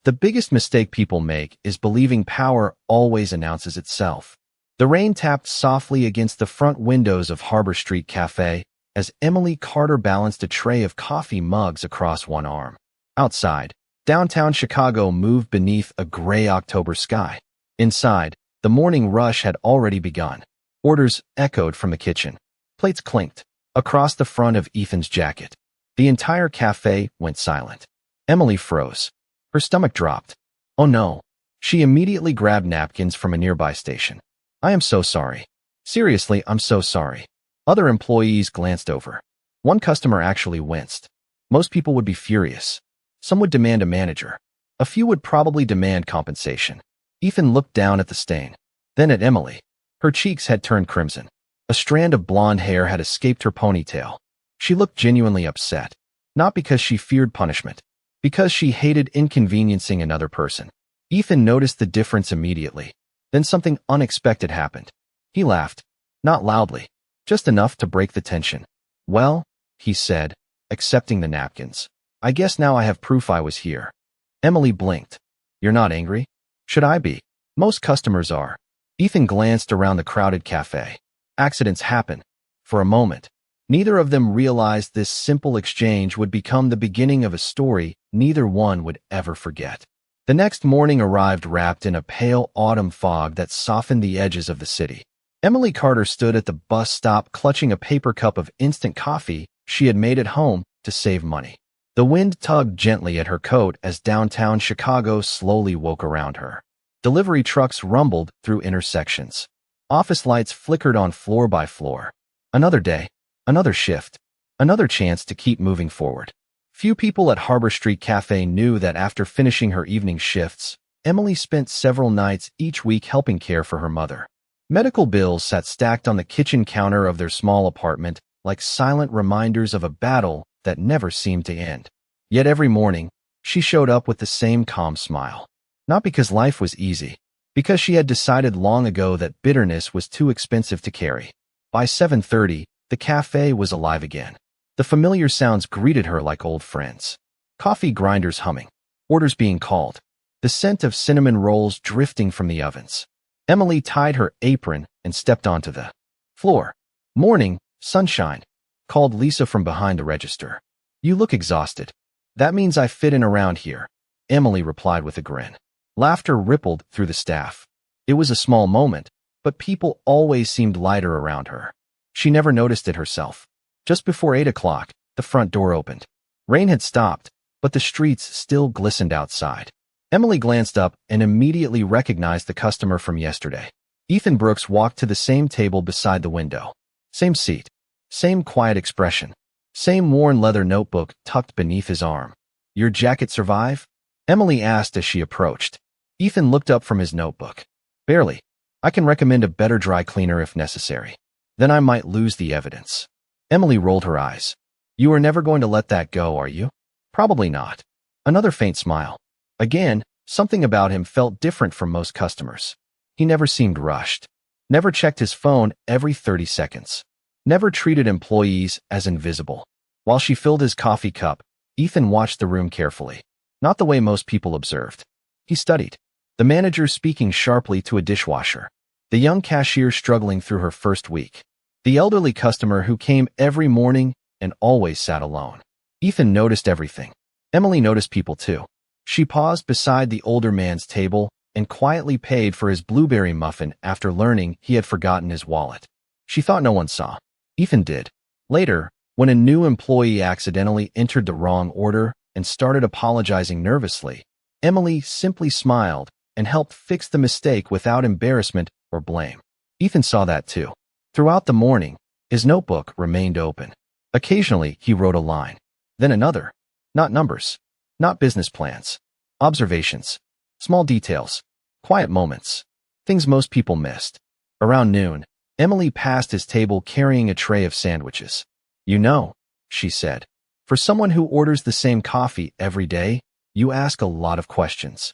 The biggest mistake people make is believing power always announces itself. The rain tapped softly against the front windows of Harbor Street Cafe as Emily Carter balanced a tray of coffee mugs across one arm. Outside, downtown Chicago moved beneath a gray October sky. Inside, the morning rush had already begun. Orders echoed from the kitchen. Plates clinked across the front of Ethan's jacket. The entire cafe went silent. Emily froze. Her stomach dropped. Oh no. She immediately grabbed napkins from a nearby station. I am so sorry. Seriously, I'm so sorry. Other employees glanced over. One customer actually winced. Most people would be furious. Some would demand a manager. A few would probably demand compensation. Ethan looked down at the stain. Then at Emily. Her cheeks had turned crimson. A strand of blonde hair had escaped her ponytail. She looked genuinely upset. Not because she feared punishment. Because she hated inconveniencing another person. Ethan noticed the difference immediately. Then something unexpected happened. He laughed. Not loudly. Just enough to break the tension. Well, he said, accepting the napkins. I guess now I have proof I was here. Emily blinked. You're not angry? Should I be? Most customers are. Ethan glanced around the crowded cafe. Accidents happen. For a moment, neither of them realized this simple exchange would become the beginning of a story neither one would ever forget. The next morning arrived wrapped in a pale autumn fog that softened the edges of the city. Emily Carter stood at the bus stop clutching a paper cup of instant coffee she had made at home to save money. The wind tugged gently at her coat as downtown Chicago slowly woke around her. Delivery trucks rumbled through intersections. Office lights flickered on floor by floor. Another day, another shift, another chance to keep moving forward. Few people at Harbor Street Cafe knew that after finishing her evening shifts, Emily spent several nights each week helping care for her mother. Medical bills sat stacked on the kitchen counter of their small apartment like silent reminders of a battle that never seemed to end. Yet every morning, she showed up with the same calm smile. Not because life was easy, because she had decided long ago that bitterness was too expensive to carry. By 7:30, the cafe was alive again. The familiar sounds greeted her like old friends. Coffee grinders humming, orders being called, the scent of cinnamon rolls drifting from the ovens. Emily tied her apron and stepped onto the floor. Morning, sunshine, called Lisa from behind the register. You look exhausted. That means I fit in around here, Emily replied with a grin. Laughter rippled through the staff. It was a small moment, but people always seemed lighter around her. She never noticed it herself. Just before 8 o'clock, the front door opened. Rain had stopped, but the streets still glistened outside. Emily glanced up and immediately recognized the customer from yesterday. Ethan Brooks walked to the same table beside the window. Same seat. Same quiet expression. Same worn leather notebook tucked beneath his arm. Your jacket survive? Emily asked as she approached. Ethan looked up from his notebook. Barely. I can recommend a better dry cleaner if necessary. Then I might lose the evidence. Emily rolled her eyes. You are never going to let that go, are you? Probably not. Another faint smile. Again, something about him felt different from most customers. He never seemed rushed. Never checked his phone every 30 seconds. Never treated employees as invisible. While she filled his coffee cup, Ethan watched the room carefully. Not the way most people observed. He studied. The manager speaking sharply to a dishwasher. The young cashier struggling through her first week. The elderly customer who came every morning and always sat alone. Ethan noticed everything. Emily noticed people too. She paused beside the older man's table and quietly paid for his blueberry muffin after learning he had forgotten his wallet. She thought no one saw. Ethan did. Later, when a new employee accidentally entered the wrong order and started apologizing nervously, Emily simply smiled and helped fix the mistake without embarrassment or blame. Ethan saw that too. Throughout the morning, his notebook remained open. Occasionally, he wrote a line. Then another. Not numbers. Not business plans. Observations. Small details. Quiet moments. Things most people missed. Around noon, Emily passed his table carrying a tray of sandwiches. You know, she said, for someone who orders the same coffee every day, you ask a lot of questions.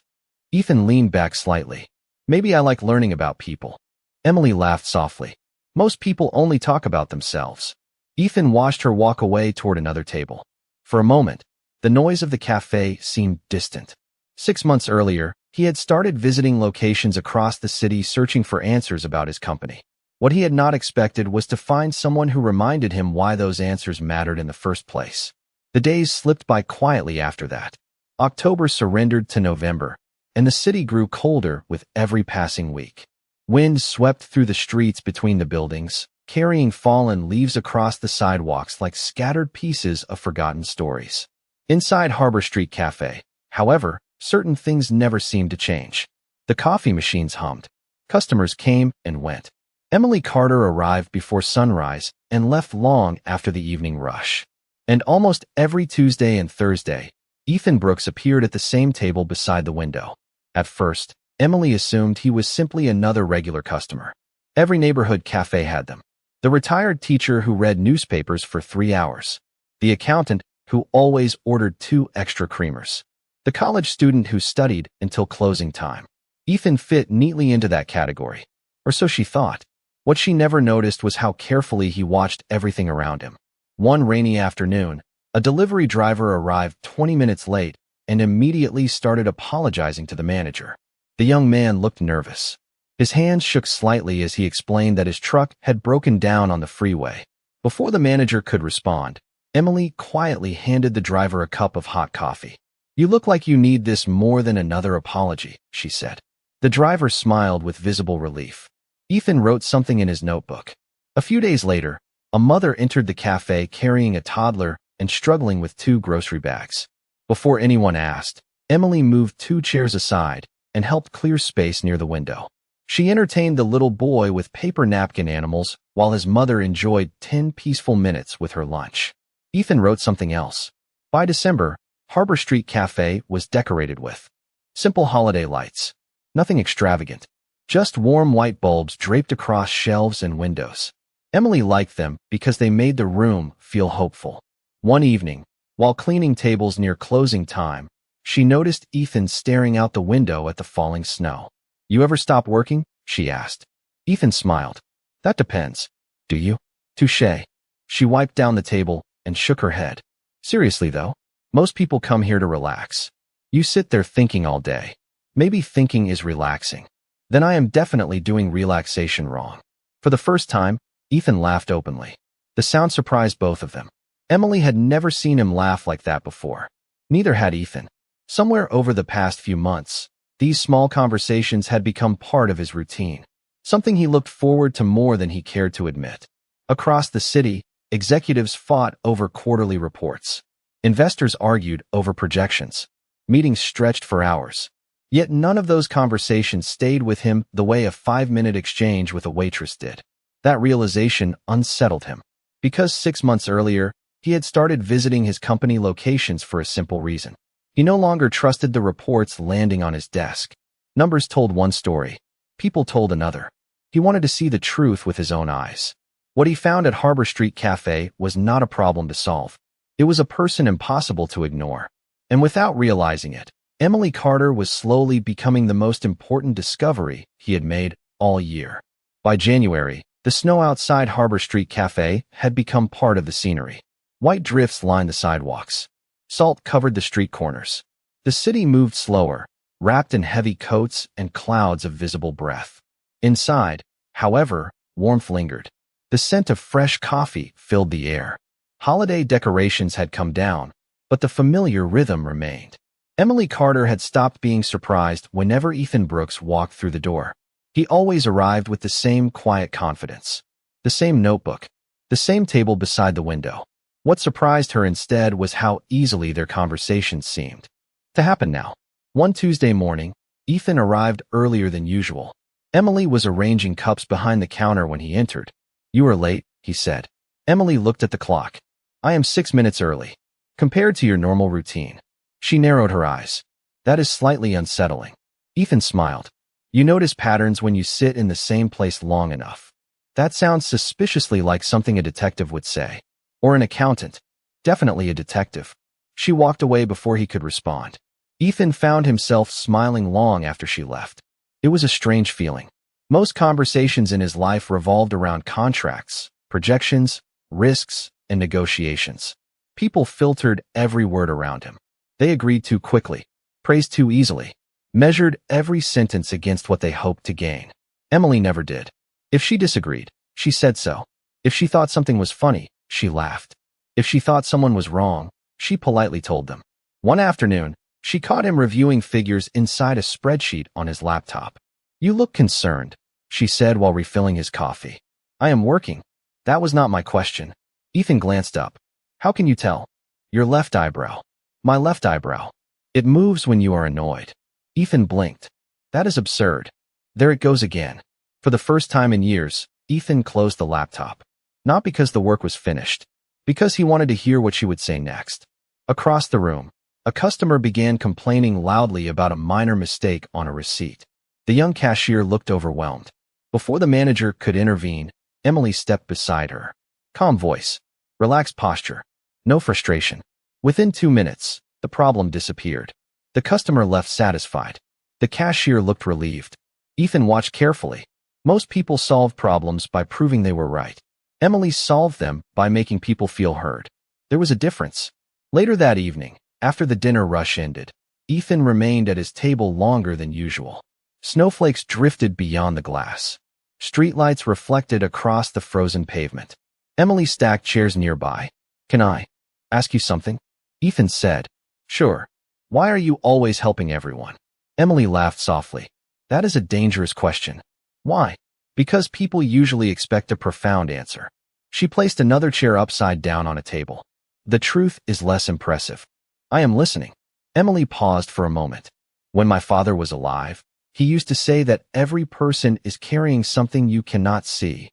Ethan leaned back slightly. Maybe I like learning about people. Emily laughed softly. Most people only talk about themselves. Ethan watched her walk away toward another table. For a moment, the noise of the cafe seemed distant. 6 months earlier, he had started visiting locations across the city searching for answers about his company. What he had not expected was to find someone who reminded him why those answers mattered in the first place. The days slipped by quietly after that. October surrendered to November, and the city grew colder with every passing week. Wind swept through the streets between the buildings, carrying fallen leaves across the sidewalks like scattered pieces of forgotten stories. Inside Harbor Street Cafe, however, certain things never seemed to change. The coffee machines hummed. Customers came and went. Emily Carter arrived before sunrise and left long after the evening rush. And almost every Tuesday and Thursday, Ethan Brooks appeared at the same table beside the window. At first, Emily assumed he was simply another regular customer. Every neighborhood cafe had them. The retired teacher who read newspapers for 3 hours. The accountant who always ordered 2 extra creamers. The college student who studied until closing time. Ethan fit neatly into that category. Or so she thought. What she never noticed was how carefully he watched everything around him. One rainy afternoon, a delivery driver arrived 20 minutes late and immediately started apologizing to the manager. The young man looked nervous. His hands shook slightly as he explained that his truck had broken down on the freeway. Before the manager could respond, Emily quietly handed the driver a cup of hot coffee. "You look like you need this more than another apology," she said. The driver smiled with visible relief. Ethan wrote something in his notebook. A few days later, a mother entered the cafe carrying a toddler and struggling with 2 grocery bags. Before anyone asked, Emily moved 2 chairs aside and helped clear space near the window. She entertained the little boy with paper napkin animals while his mother enjoyed 10 peaceful minutes with her lunch. Ethan wrote something else. By December, Harbor Street Cafe was decorated with simple holiday lights. Nothing extravagant. Just warm white bulbs draped across shelves and windows. Emily liked them because they made the room feel hopeful. One evening, while cleaning tables near closing time, she noticed Ethan staring out the window at the falling snow. "You ever stop working?" she asked. Ethan smiled. "That depends. Do you?" "Touché." She wiped down the table and shook her head. "Seriously though, most people come here to relax. You sit there thinking all day. Maybe thinking is relaxing. Then I am definitely doing relaxation wrong." For the first time, Ethan laughed openly. The sound surprised both of them. Emily had never seen him laugh like that before. Neither had Ethan. Somewhere over the past few months, these small conversations had become part of his routine, something he looked forward to more than he cared to admit. Across the city, executives fought over quarterly reports. Investors argued over projections. Meetings stretched for hours. Yet none of those conversations stayed with him the way a 5-minute exchange with a waitress did. That realization unsettled him. Because 6 months earlier, he had started visiting his company locations for a simple reason. He no longer trusted the reports landing on his desk. Numbers told one story. People told another. He wanted to see the truth with his own eyes. What he found at Harbor Street Cafe was not a problem to solve. It was a person impossible to ignore. And without realizing it, Emily Carter was slowly becoming the most important discovery he had made all year. By January, the snow outside Harbor Street Cafe had become part of the scenery. White drifts lined the sidewalks. Salt covered the street corners. The city moved slower, wrapped in heavy coats and clouds of visible breath. Inside, however, warmth lingered. The scent of fresh coffee filled the air. Holiday decorations had come down, but the familiar rhythm remained. Emily Carter had stopped being surprised whenever Ethan Brooks walked through the door. He always arrived with the same quiet confidence. The same notebook. The same table beside the window. What surprised her instead was how easily their conversations seemed to happen now. One Tuesday morning, Ethan arrived earlier than usual. Emily was arranging cups behind the counter when he entered. "You are late," he said. Emily looked at the clock. "I am 6 minutes early. Compared to your normal routine." She narrowed her eyes. "That is slightly unsettling." Ethan smiled. "You notice patterns when you sit in the same place long enough. That sounds suspiciously like something a detective would say. Or an accountant. Definitely a detective." She walked away before he could respond. Ethan found himself smiling long after she left. It was a strange feeling. Most conversations in his life revolved around contracts, projections, risks, and negotiations. People filtered every word around him. They agreed too quickly. praised too easily, measured every sentence against what they hoped to gain. Emily never did. If she disagreed, she said so. If she thought something was funny, she laughed. If she thought someone was wrong, she politely told them. One afternoon, she caught him reviewing figures inside a spreadsheet on his laptop. "You look concerned," she said while refilling his coffee. "I am working." "That was not my question." Ethan glanced up. "How can you tell?" "Your left eyebrow." "My left eyebrow. It moves when you are annoyed." Ethan blinked. "That is absurd." There it goes again. For the first time in years, Ethan closed the laptop. Not because the work was finished, because he wanted to hear what she would say next. Across the room, a customer began complaining loudly about a minor mistake on a receipt. The young cashier looked overwhelmed. Before the manager could intervene, Emily stepped beside her. Calm voice, relaxed posture, no frustration. Within 2 minutes, the problem disappeared. The customer left satisfied. The cashier looked relieved. Ethan watched carefully. Most people solved problems by proving they were right. Emily solved them by making people feel heard. There was a difference. Later that evening, after the dinner rush ended, Ethan remained at his table longer than usual. Snowflakes drifted beyond the glass. Streetlights reflected across the frozen pavement. Emily stacked chairs nearby. "Can I ask you something?" Ethan said. "Sure. Why are you always helping everyone?" Emily laughed softly. "That is a dangerous question." "Why?" "Because people usually expect a profound answer." She placed another chair upside down on a table. "The truth is less impressive." "I am listening." Emily paused for a moment. "When my father was alive, he used to say that every person is carrying something you cannot see."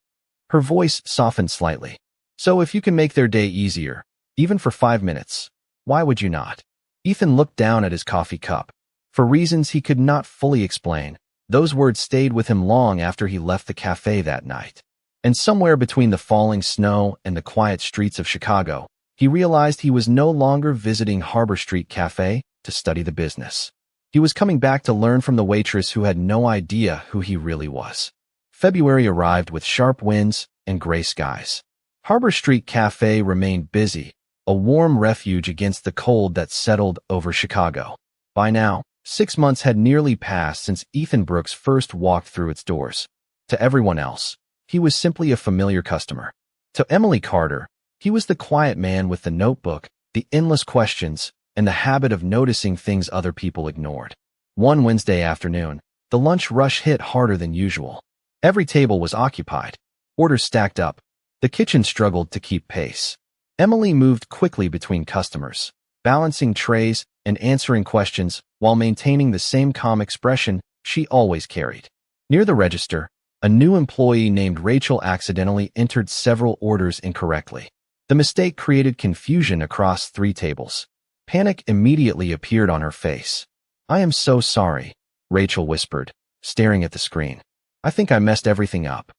Her voice softened slightly. "So if you can make their day easier, even for 5 minutes, why would you not?" Ethan looked down at his coffee cup. For reasons he could not fully explain, those words stayed with him long after he left the cafe that night. And somewhere between the falling snow and the quiet streets of Chicago, he realized he was no longer visiting Harbor Street Cafe to study the business. He was coming back to learn from the waitress who had no idea who he really was. February arrived with sharp winds and gray skies. Harbor Street Cafe remained busy, a warm refuge against the cold that settled over Chicago. By now, 6 months had nearly passed since Ethan Brooks first walked through its doors. To everyone else, he was simply a familiar customer. To Emily Carter, he was the quiet man with the notebook, the endless questions, and the habit of noticing things other people ignored. One Wednesday afternoon, the lunch rush hit harder than usual. Every table was occupied. Orders stacked up. The kitchen struggled to keep pace. Emily moved quickly between customers, balancing trays and answering questions while maintaining the same calm expression she always carried. Near the register, a new employee named Rachel accidentally entered several orders incorrectly. The mistake created confusion across 3 tables. Panic immediately appeared on her face. "I am so sorry," Rachel whispered, staring at the screen. "I think I messed everything up."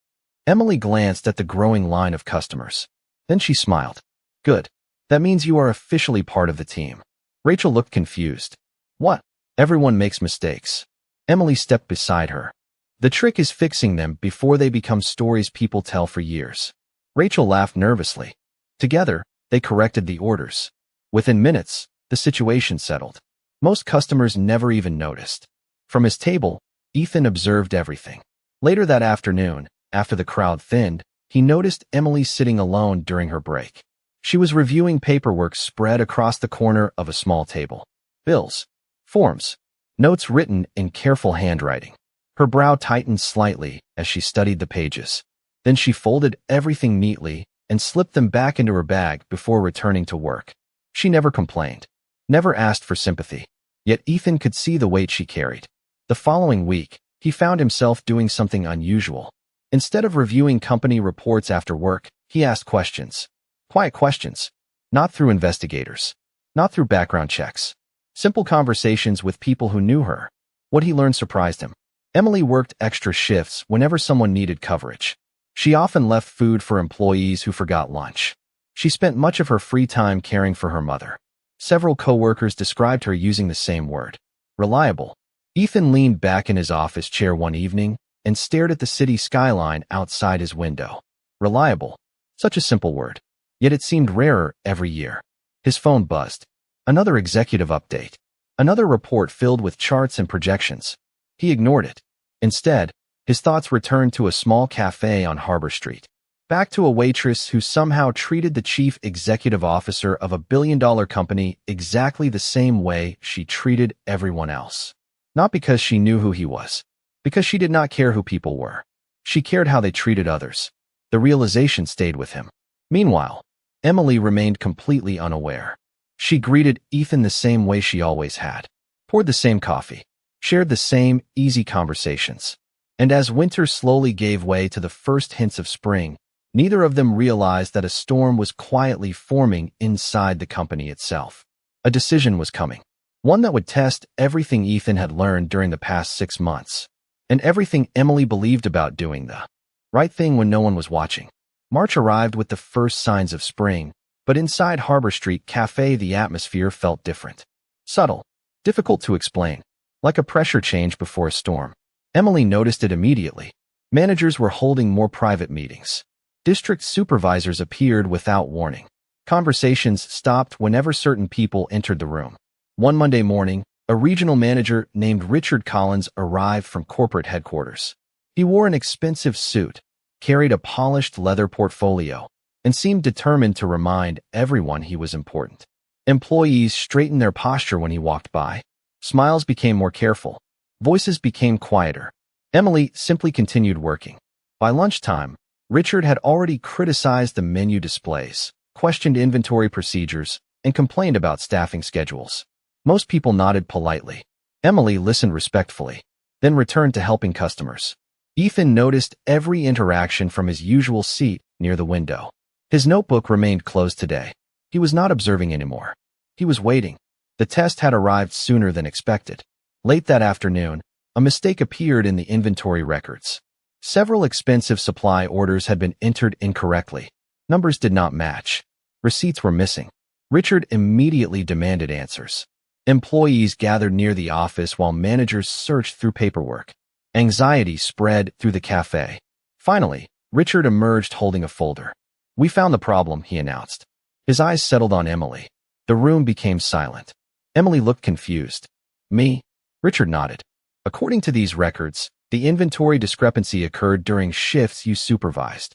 Emily glanced at the growing line of customers. Then she smiled. "Good. That means you are officially part of the team." Rachel looked confused. "What?" "Everyone makes mistakes." Emily stepped beside her. "The trick is fixing them before they become stories people tell for years." Rachel laughed nervously. Together, they corrected the orders. Within minutes, the situation settled. Most customers never even noticed. From his table, Ethan observed everything. Later that afternoon, after the crowd thinned, he noticed Emily sitting alone during her break. She was reviewing paperwork spread across the corner of a small table. Bills, forms, notes written in careful handwriting. Her brow tightened slightly as she studied the pages. Then she folded everything neatly and slipped them back into her bag before returning to work. She never complained, never asked for sympathy. Yet Ethan could see the weight she carried. The following week, he found himself doing something unusual. Instead of reviewing company reports after work, he asked questions. Quiet questions. Not through investigators. Not through background checks. Simple conversations with people who knew her. What he learned surprised him. Emily worked extra shifts whenever someone needed coverage. She often left food for employees who forgot lunch. She spent much of her free time caring for her mother. Several coworkers described her using the same word. Reliable. Ethan leaned back in his office chair one evening and stared at the city skyline outside his window. Reliable. Such a simple word. Yet it seemed rarer every year. His phone buzzed. Another executive update. Another report filled with charts and projections. He ignored it. Instead, his thoughts returned to a small cafe on Harbor Street. Back to a waitress who somehow treated the chief executive officer of a billion-dollar company exactly the same way she treated everyone else. Not because she knew who he was, because she did not care who people were. She cared how they treated others. The realization stayed with him. Meanwhile, Emily remained completely unaware. She greeted Ethan the same way she always had, poured the same coffee, shared the same easy conversations. And as winter slowly gave way to the first hints of spring, neither of them realized that a storm was quietly forming inside the company itself. A decision was coming, one that would test everything Ethan had learned during the past 6 months, and everything Emily believed about doing the right thing when no one was watching. March arrived with the first signs of spring, but inside Harbor Street Cafe the atmosphere felt different. Subtle, difficult to explain, like a pressure change before a storm. Emily noticed it immediately. Managers were holding more private meetings. District supervisors appeared without warning. Conversations stopped whenever certain people entered the room. One Monday morning, a regional manager named Richard Collins arrived from corporate headquarters. He wore an expensive suit, carried a polished leather portfolio, and seemed determined to remind everyone he was important. Employees straightened their posture when he walked by. Smiles became more careful. Voices became quieter. Emily simply continued working. By lunchtime, Richard had already criticized the menu displays, questioned inventory procedures, and complained about staffing schedules. Most people nodded politely. Emily listened respectfully, then returned to helping customers. Ethan noticed every interaction from his usual seat near the window. His notebook remained closed today. He was not observing anymore. He was waiting. The test had arrived sooner than expected. Late that afternoon, a mistake appeared in the inventory records. Several expensive supply orders had been entered incorrectly. Numbers did not match. Receipts were missing. Richard immediately demanded answers. Employees gathered near the office while managers searched through paperwork. Anxiety spread through the cafe. Finally, Richard emerged holding a folder. "We found the problem," he announced. His eyes settled on Emily. The room became silent. Emily looked confused. "Me?" Richard nodded. "According to these records, the inventory discrepancy occurred during shifts you supervised."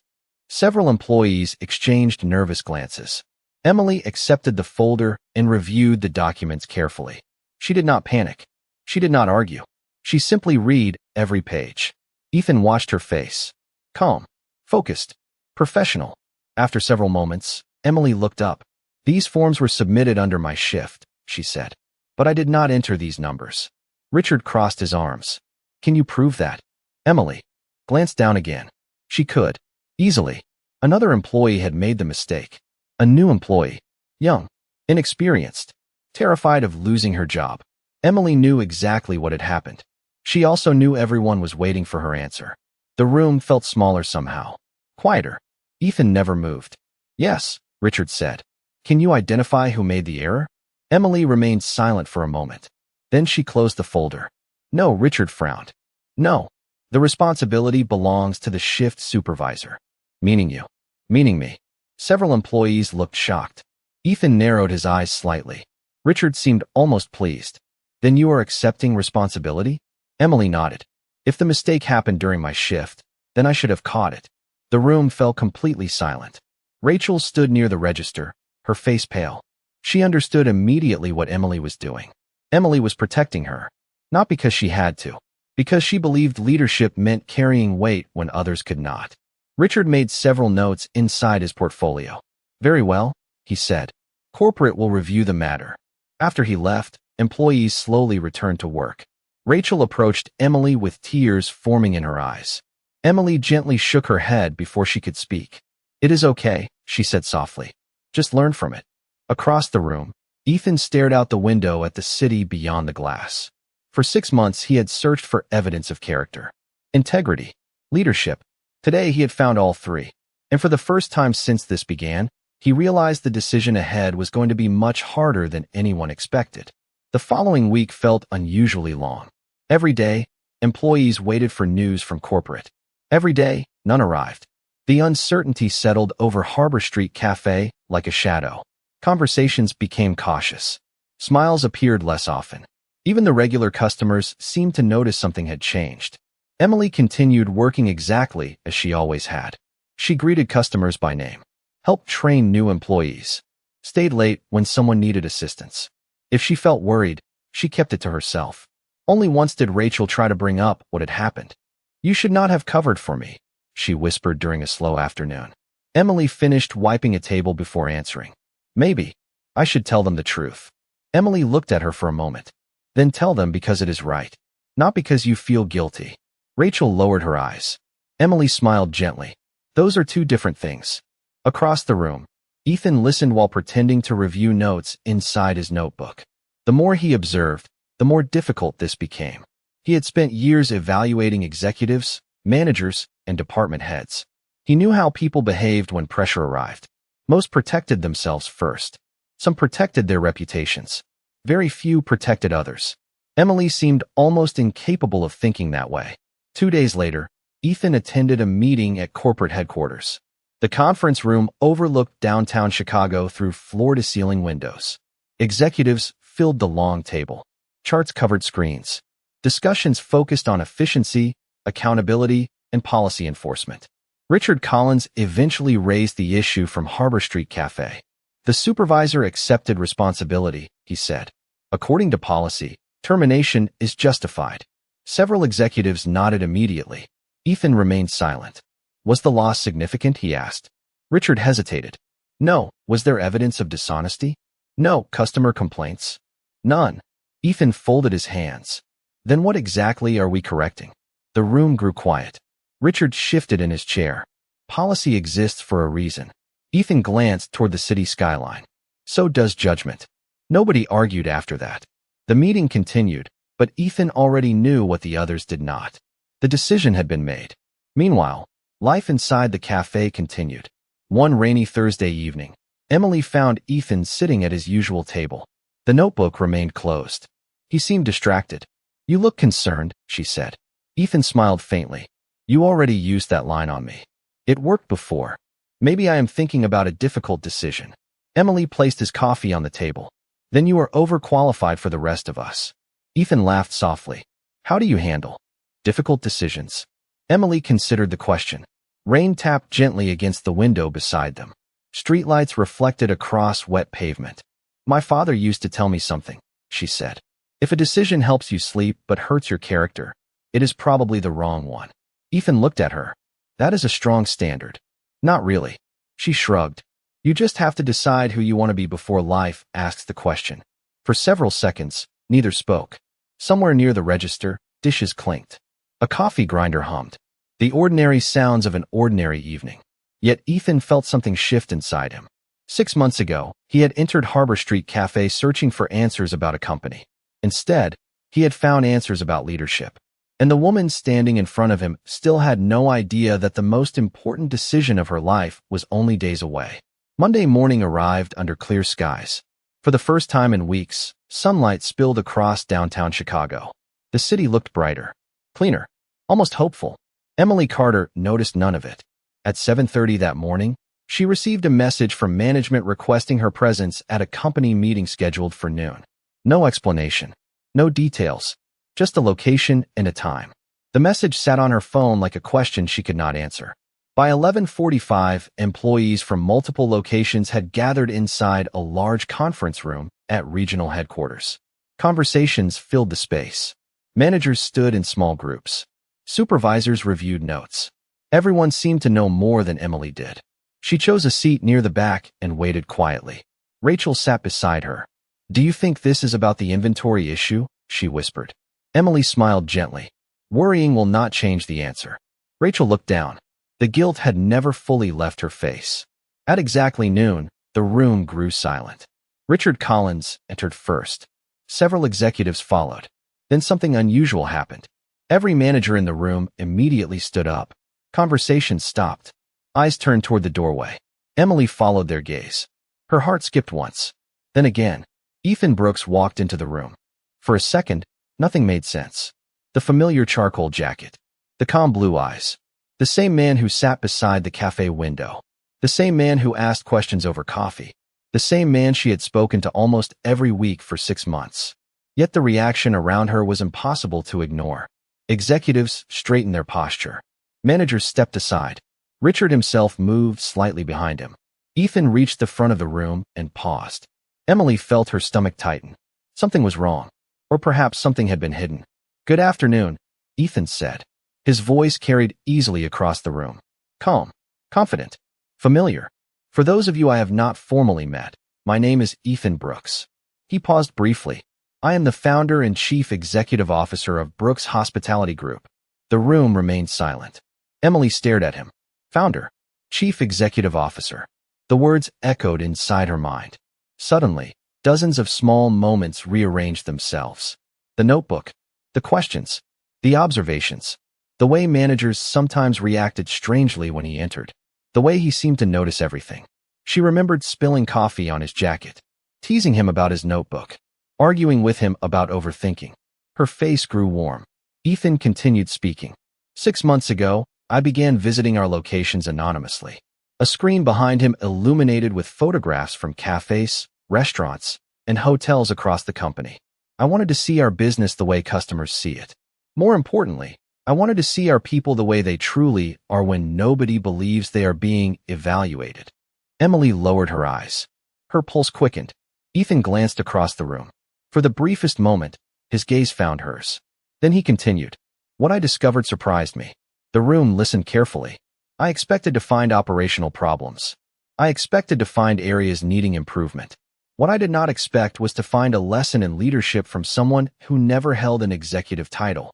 Several employees exchanged nervous glances. Emily accepted the folder and reviewed the documents carefully. She did not panic. She did not argue. She simply read every page. Ethan watched her face. Calm, focused, professional. After several moments, Emily looked up. "These forms were submitted under my shift," she said. "But I did not enter these numbers." Richard crossed his arms. "Can you prove that?" Emily glanced down again. She could. Easily. Another employee had made the mistake. A new employee. Young. Inexperienced. Terrified of losing her job. Emily knew exactly what had happened. She also knew everyone was waiting for her answer. The room felt smaller somehow. Quieter. Ethan never moved. "Yes," Richard said. "Can you identify who made the error?" Emily remained silent for a moment. Then she closed the folder. "No," Richard frowned. "No. The responsibility belongs to the shift supervisor." "Meaning you?" "Meaning me." Several employees looked shocked. Ethan narrowed his eyes slightly. Richard seemed almost pleased. "Then you are accepting responsibility?" Emily nodded. "If the mistake happened during my shift, then I should have caught it." The room fell completely silent. Rachel stood near the register, her face pale. She understood immediately what Emily was doing. Emily was protecting her, not because she had to, because she believed leadership meant carrying weight when others could not. Richard made several notes inside his portfolio. "Very well," he said. "Corporate will review the matter." After he left, employees slowly returned to work. Rachel approached Emily with tears forming in her eyes. Emily gently shook her head before she could speak. "It is okay," she said softly. "Just learn from it." Across the room, Ethan stared out the window at the city beyond the glass. For 6 months, he had searched for evidence of character, integrity, leadership. Today, he had found all three. And for the first time since this began, he realized the decision ahead was going to be much harder than anyone expected. The following week felt unusually long. Every day, employees waited for news from corporate. Every day, none arrived. The uncertainty settled over Harbor Street Cafe like a shadow. Conversations became cautious. Smiles appeared less often. Even the regular customers seemed to notice something had changed. Emily continued working exactly as she always had. She greeted customers by name, helped train new employees, stayed late when someone needed assistance. If she felt worried, she kept it to herself. Only once did Rachel try to bring up what had happened. "You should not have covered for me," she whispered during a slow afternoon. Emily finished wiping a table before answering. "Maybe I should tell them the truth." Emily looked at her for a moment. "Then tell them because it is right, not because you feel guilty." Rachel lowered her eyes. Emily smiled gently. "Those are two different things." Across the room, Ethan listened while pretending to review notes inside his notebook. The more he observed, the more difficult this became. He had spent years evaluating executives, managers, and department heads. He knew how people behaved when pressure arrived. Most protected themselves first. Some protected their reputations. Very few protected others. Emily seemed almost incapable of thinking that way. 2 days later, Ethan attended a meeting at corporate headquarters. The conference room overlooked downtown Chicago through floor-to-ceiling windows. Executives filled the long table. Charts covered screens. Discussions focused on efficiency, accountability, and policy enforcement. Richard Collins eventually raised the issue from Harbor Street Cafe. "The supervisor accepted responsibility," he said. "According to policy, termination is justified." Several executives nodded immediately. Ethan remained silent. "Was the loss significant?" he asked. Richard hesitated. "No." "Was there evidence of dishonesty?" "No." "Customer complaints?" "None." Ethan folded his hands. "Then what exactly are we correcting?" The room grew quiet. Richard shifted in his chair. "Policy exists for a reason." Ethan glanced toward the city skyline. "So does judgment." Nobody argued after that. The meeting continued, but Ethan already knew what the others did not. The decision had been made. Meanwhile, life inside the cafe continued. One rainy Thursday evening, Emily found Ethan sitting at his usual table. The notebook remained closed. He seemed distracted. "You look concerned," she said. Ethan smiled faintly. "You already used that line on me. It worked before. Maybe I am thinking about a difficult decision." Emily placed his coffee on the table. "Then you are overqualified for the rest of us." Ethan laughed softly. "How do you handle difficult decisions?" Emily considered the question. Rain tapped gently against the window beside them. Streetlights reflected across wet pavement. "My father used to tell me something," she said. "If a decision helps you sleep but hurts your character, it is probably the wrong one." Ethan looked at her. "That is a strong standard." "Not really." She shrugged. "You just have to decide who you want to be before life asks the question." For several seconds, neither spoke. Somewhere near the register, dishes clinked. A coffee grinder hummed. The ordinary sounds of an ordinary evening. Yet Ethan felt something shift inside him. 6 months ago, he had entered Harbor Street Cafe searching for answers about a company. Instead, he had found answers about leadership. And the woman standing in front of him still had no idea that the most important decision of her life was only days away. Monday morning arrived under clear skies. For the first time in weeks, sunlight spilled across downtown Chicago. The city looked brighter, cleaner, almost hopeful. Emily Carter noticed none of it. At 7:30 that morning, she received a message from management requesting her presence at a company meeting scheduled for noon. No explanation, no details, just a location and a time. The message sat on her phone like a question she could not answer. By 11:45, employees from multiple locations had gathered inside a large conference room at regional headquarters. Conversations filled the space. Managers stood in small groups. Supervisors reviewed notes. Everyone seemed to know more than Emily did. She chose a seat near the back and waited quietly. Rachel sat beside her. "Do you think this is about the inventory issue?" she whispered. Emily smiled gently. "Worrying will not change the answer." Rachel looked down. The guilt had never fully left her face. At exactly noon, the room grew silent. Richard Collins entered first. Several executives followed. Then something unusual happened. Every manager in the room immediately stood up. Conversation stopped. Eyes turned toward the doorway. Emily followed their gaze. Her heart skipped once. Then again. Ethan Brooks walked into the room. For a second, nothing made sense. The familiar charcoal jacket. The calm blue eyes. The same man who sat beside the cafe window. The same man who asked questions over coffee. The same man she had spoken to almost every week for 6 months. Yet the reaction around her was impossible to ignore. Executives straightened their posture. Managers stepped aside. Richard himself moved slightly behind him. Ethan reached the front of the room and paused. Emily felt her stomach tighten. Something was wrong. Or perhaps something had been hidden. "Good afternoon," Ethan said. His voice carried easily across the room. Calm, confident, familiar. "For those of you I have not formally met, my name is Ethan Brooks." He paused briefly. "I am the founder and chief executive officer of Brooks Hospitality Group." The room remained silent. Emily stared at him. Founder, chief executive officer. The words echoed inside her mind. Suddenly, dozens of small moments rearranged themselves. The notebook, the questions, the observations, the way managers sometimes reacted strangely when he entered, the way he seemed to notice everything. She remembered spilling coffee on his jacket, teasing him about his notebook, arguing with him about overthinking. Her face grew warm. Ethan continued speaking. 6 months ago, I began visiting our locations anonymously. A screen behind him illuminated with photographs from cafes, restaurants, and hotels across the company. I wanted to see our business the way customers see it. More importantly, I wanted to see our people the way they truly are when nobody believes they are being evaluated. Emily lowered her eyes. Her pulse quickened. Ethan glanced across the room. For the briefest moment, his gaze found hers. Then he continued. What I discovered surprised me. The room listened carefully. I expected to find operational problems. I expected to find areas needing improvement. What I did not expect was to find a lesson in leadership from someone who never held an executive title.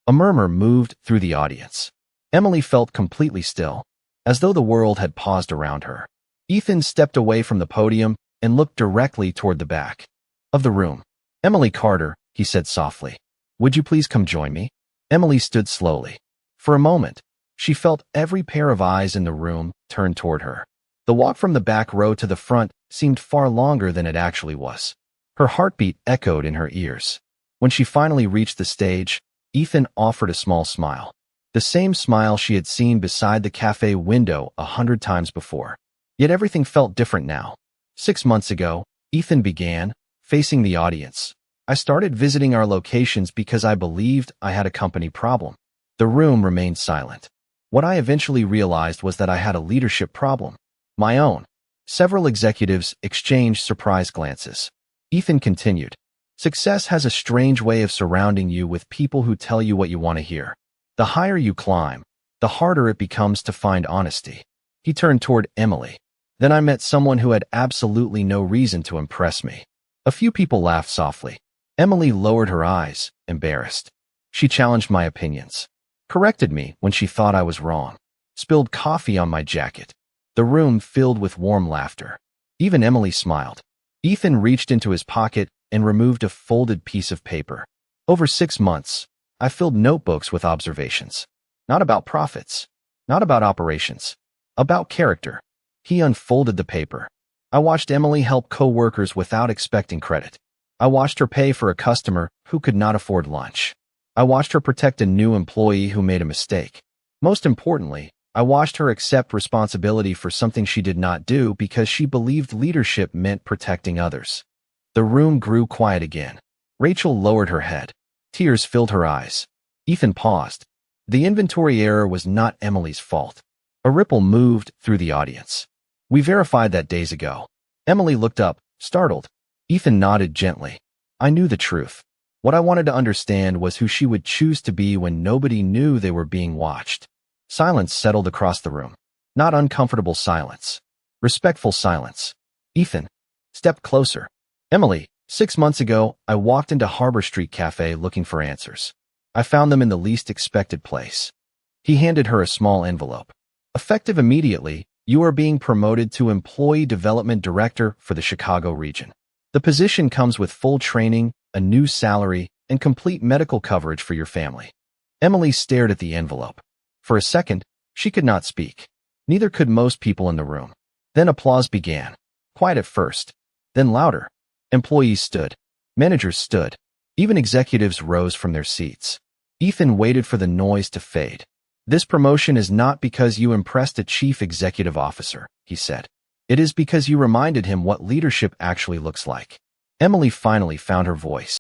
A murmur moved through the audience. Emily felt completely still, as though the world had paused around her. Ethan stepped away from the podium and looked directly toward the back of the room. "Emily Carter," he said softly. "Would you please come join me?" Emily stood slowly. For a moment, she felt every pair of eyes in the room turn toward her. The walk from the back row to the front seemed far longer than it actually was. Her heartbeat echoed in her ears. When she finally reached the stage, Ethan offered a small smile. The same smile she had seen beside the cafe window 100 times before. Yet everything felt different now. 6 months ago, Ethan began, facing the audience. I started visiting our locations because I believed I had a company problem. The room remained silent. What I eventually realized was that I had a leadership problem. My own. Several executives exchanged surprised glances. Ethan continued. Success has a strange way of surrounding you with people who tell you what you want to hear. The higher you climb, the harder it becomes to find honesty. He turned toward Emily. Then I met someone who had absolutely no reason to impress me. A few people laughed softly. Emily lowered her eyes, embarrassed. She challenged my opinions. Corrected me when she thought I was wrong. Spilled coffee on my jacket. The room filled with warm laughter. Even Emily smiled. Ethan reached into his pocket and removed a folded piece of paper. Over 6 months, I filled notebooks with observations. Not about profits. Not about operations. About character. He unfolded the paper. I watched Emily help coworkers without expecting credit. I watched her pay for a customer who could not afford lunch. I watched her protect a new employee who made a mistake. Most importantly, I watched her accept responsibility for something she did not do because she believed leadership meant protecting others. The room grew quiet again. Rachel lowered her head. Tears filled her eyes. Ethan paused. The inventory error was not Emily's fault. A ripple moved through the audience. We verified that days ago. Emily looked up, startled. Ethan nodded gently. I knew the truth. What I wanted to understand was who she would choose to be when nobody knew they were being watched. Silence settled across the room. Not uncomfortable silence. Respectful silence. Ethan stepped closer. Emily, 6 months ago, I walked into Harbor Street Cafe looking for answers. I found them in the least expected place. He handed her a small envelope. Effective immediately, you are being promoted to Employee Development Director for the Chicago region. The position comes with full training, a new salary, and complete medical coverage for your family. Emily stared at the envelope. For a second, she could not speak. Neither could most people in the room. Then applause began. Quiet at first, then louder. Employees stood. Managers stood. Even executives rose from their seats. Ethan waited for the noise to fade. This promotion is not because you impressed a chief executive officer, he said. It is because you reminded him what leadership actually looks like. Emily finally found her voice.